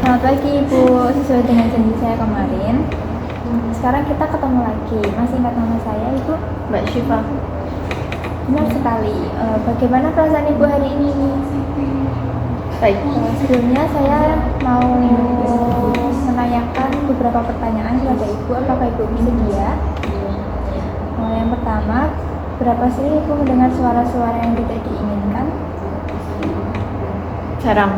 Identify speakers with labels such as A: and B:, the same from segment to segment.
A: Selamat pagi Ibu, sesuai dengan janji saya kemarin. Sekarang kita ketemu lagi. Masih ingat nama saya Ibu?
B: Mbak Syifa.
A: Benar sekali. Bagaimana perasaan Ibu hari ini?
B: Baik.
A: Sebelumnya saya mau menanyakan beberapa pertanyaan kepada Ibu. Apakah Ibu bersedia? Yang pertama, berapa sering Ibu mendengar suara-suara yang tidak diinginkan?
B: Jarang.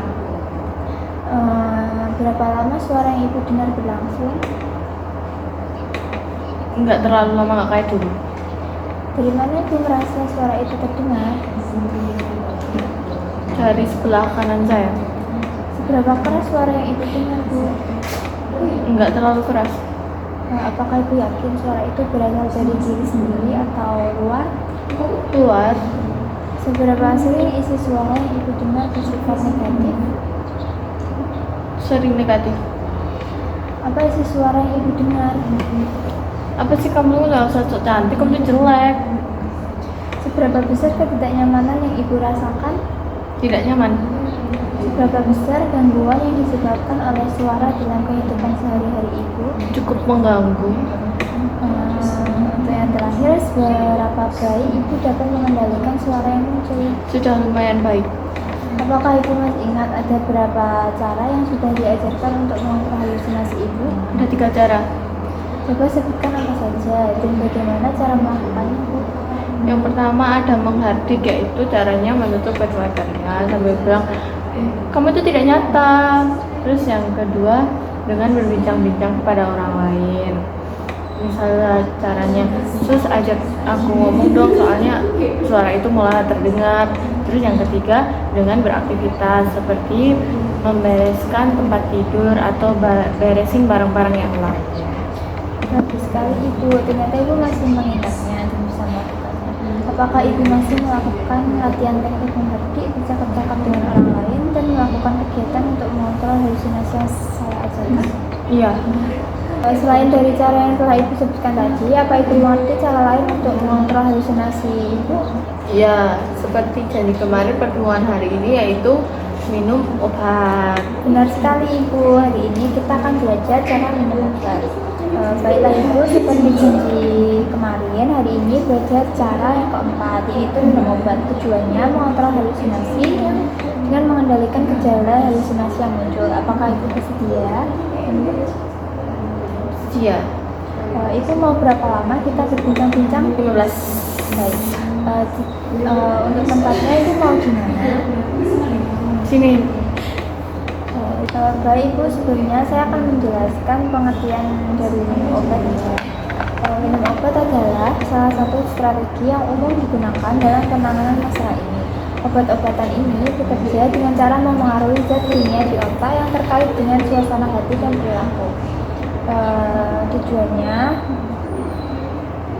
A: Berapa lama suara yang Ibu dengar berlangsung?
B: Enggak terlalu lama, nggak kayak dulu.
A: Dari mana Ibu merasa suara itu terdengar?
B: Dari sebelah kanan saya.
A: Seberapa keras suara yang Ibu dengar, Bu?
B: Enggak terlalu keras.
A: Apakah Ibu yakin suara itu berasal dari diri sendiri atau luar?
B: Luar.
A: Seberapa sering isi suara yang Ibu dengar bersifat negatif?
B: Sering negatif.
A: Apa isi suara yang Ibu dengar?
B: Apa sih kamu nggak usah sok cantik, kamu tuh jelek.
A: Seberapa besar ketidaknyamanan yang Ibu rasakan?
B: Tidak nyaman.
A: Seberapa besar gangguan yang disebabkan oleh suara dalam kehidupan sehari-hari Ibu?
B: Cukup mengganggu.
A: Untuk yang terakhir, seberapa baik Ibu dapat mengendalikan suara yang muncul?
B: Sudah lumayan baik.
A: Apakah Ibu masih ingat ada berapa cara yang sudah diajarkan untuk mengontrol halusinasi Ibu?
B: Ada 3 cara.
A: Coba sebutkan apa saja dan bagaimana cara melakukannya, Bu?
B: Yang pertama ada menghardik, yaitu caranya menutup kedua telinga sambil bilang, kamu itu tidak nyata. Terus yang kedua dengan berbincang-bincang kepada orang lain. Misalnya caranya, sus ajak aku ngomong dong, soalnya suara itu mulai terdengar. Terus yang ketiga dengan beraktivitas seperti membereskan tempat tidur atau beresin barang-barang yang lain.
A: Bagus sekali Ibu, ternyata Ibu masih mengingatnya dan bisa melakukannya. Apakah Ibu masih melakukan latihan teknik menghardik, bercakap-cakap dengan orang lain, dan melakukan kegiatan untuk mengontrol halusinasi yang saya ajarkan?
B: Iya.
A: Selain dari cara yang telah Ibu sebutkan tadi, apa Ibu mengerti cara lain untuk mengontrol halusinasi Ibu?
B: Iya, seperti janji kemarin pertemuan hari ini, yaitu minum obat.
A: Benar sekali Ibu, hari ini kita akan belajar cara minum obat. Baiklah Ibu, seperti janji kemarin, hari ini belajar cara yang keempat, yaitu minum obat. Tujuannya mengontrol halusinasi dengan mengendalikan gejala halusinasi yang muncul. Apakah Ibu bersedia?
B: Iya.
A: Ibu mau berapa lama kita berbincang-bincang?
B: 15.
A: Baik. Untuk tempatnya Ibu mau di mana?
B: Sini.
A: Baik Ibu, sebelumnya saya akan menjelaskan pengertian dari minum obat. Minum obat adalah salah satu strategi yang umum digunakan dalam penanganan masalah ini. Obat-obatan ini bekerja dengan cara memengaruhi zat kimia di otak yang terkait dengan suasana hati dan perilaku. Tujuannya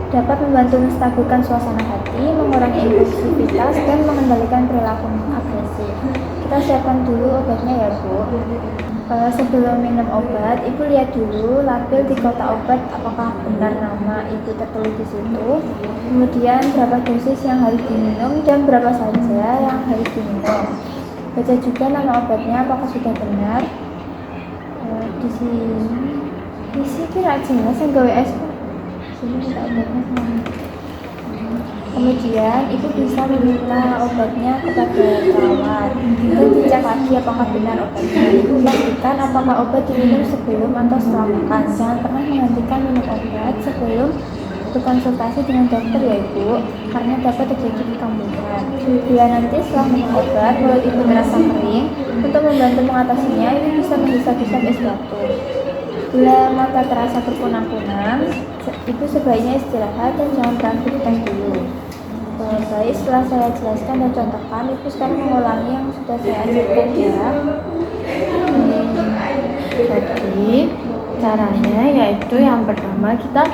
A: dapat membantu menstabilkan suasana hati, mengurangi impulsivitas, dan mengendalikan perilaku agresif. Kita siapkan dulu obatnya ya Bu. Sebelum minum obat, Ibu lihat dulu label di kotak obat apakah benar nama Ibu tertulis di situ. Kemudian berapa dosis yang harus diminum dan berapa saja yang harus diminum. Baca juga nama obatnya apakah sudah benar. Di sini kira jelas yang gawe es. Sini minta obatnya kemana? Kemudian Ibu bisa meminta obatnya kepada perawat dan dicek lagi apakah benar obatnya. Ibu pastikan apakah obat diminum sebelum atau setelah makan. Jangan pernah menghentikan minum obat sebelum berkonsultasi dengan dokter ya Ibu, karena dapat terjadi kambuhan. Bila nanti setelah minum obat mulut Ibu terasa kering, untuk membantu mengatasinya Ibu bisa menghisap-hisap es batu. Bila mata terasa berkunang-kunang, Ibu sebaiknya istirahat dan jangan beraktivitas dulu. Baik, setelah saya jelaskan dan contohkan, Ibu sekarang mengulangi yang sudah saya ajarkan ya.
B: Jadi caranya yaitu yang pertama kita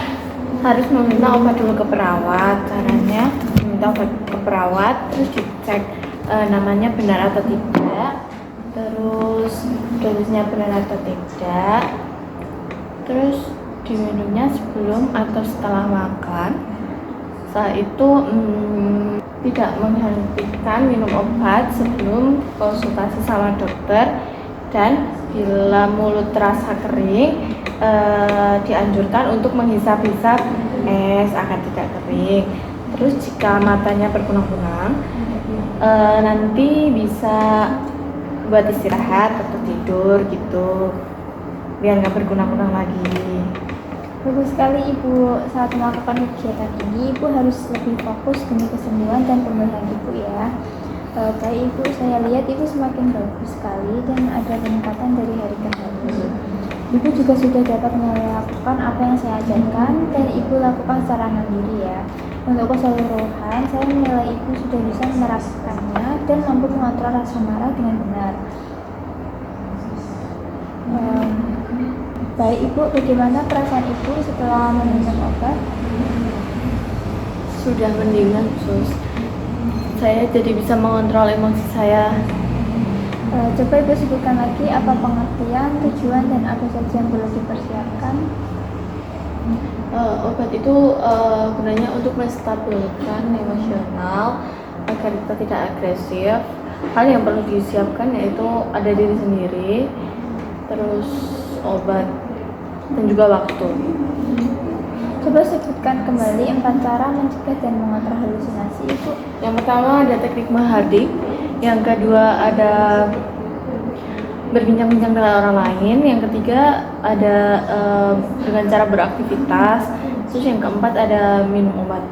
B: harus meminta obat dulu ke perawat. Caranya meminta obat ke perawat, terus dicek namanya benar atau tidak, terus dosisnya benar atau tidak, terus diminumnya sebelum atau setelah makan. Setelah itu tidak menghentikan minum obat sebelum konsultasi sama dokter. Dan bila mulut terasa kering, dianjurkan untuk menghisap-hisap es agar tidak kering. Terus jika matanya berkunang-kunang, nanti bisa buat istirahat atau tidur gitu, biar nggak berkunang-kunang lagi.
A: Bagus sekali Ibu, saat melakukan kegiatan ini Ibu harus lebih fokus demi kesembuhan dan pemulihan Ibu ya. Baik Ibu, saya lihat Ibu semakin bagus sekali dan ada peningkatan dari hari ke hari. Ibu juga sudah dapat melakukan apa yang saya ajarkan dan Ibu lakukan secara mandiri ya. Untuk keseluruhan, saya menilai Ibu sudah bisa menerapkannya dan mampu mengontrol rasa marah dengan benar. Baik Ibu, bagaimana perasaan Ibu setelah meminum obat?
B: Sudah mendingan, Sus. Saya jadi bisa mengontrol emosi saya.
A: Coba Ibu sebutkan lagi apa pengertian, tujuan, dan apa saja yang perlu dipersiapkan.
B: Obat itu gunanya untuk menstabilkan emosional agar kita tidak agresif. Hal yang perlu disiapkan yaitu ada diri sendiri, terus obat, dan juga waktu.
A: Coba sebutkan kembali 4 cara mencegah dan mengontrol halusinasi Ibu.
B: Yang pertama ada teknik menghardik, yang kedua ada berbincang-bincang dengan orang lain, yang ketiga ada dengan cara beraktivitas, terus yang keempat ada minum obat.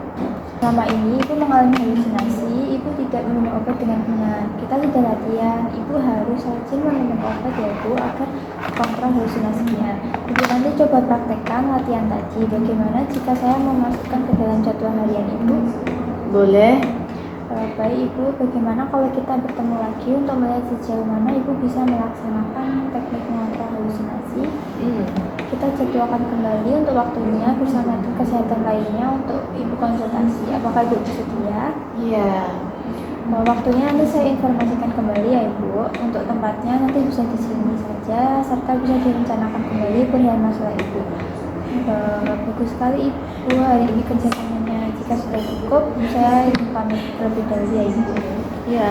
A: Selama ini Ibu mengalami halusinasi, Ibu tidak minum obat dengan benar. Kita sudah latihan, Ibu harus rajin meminum obat ya Ibu agar kontrol halusinasinya. Ibu nanti coba praktekkan latihan tadi. Bagaimana jika saya memasukkan ke dalam jadwal harian Ibu?
B: Boleh.
A: Baik Ibu, bagaimana kalau kita bertemu lagi untuk melihat sejauh mana Ibu bisa melaksanakan teknik mengontrol halusinasi? Kita jadwalkan kembali untuk waktunya bersama tim kesehatan lainnya untuk Ibu konsultasi. Apakah Ibu bersedia?
B: Iya.
A: Waktunya nanti saya informasikan kembali ya Ibu. Untuk tempatnya nanti bisa di sini saja serta bisa direncanakan kembali perihal masalah Ibu. Bagus sekali Ibu, hari ini kerjasamanya. Jika sudah cukup, saya pamit terlebih dahulu ya Ibu.
B: Iya.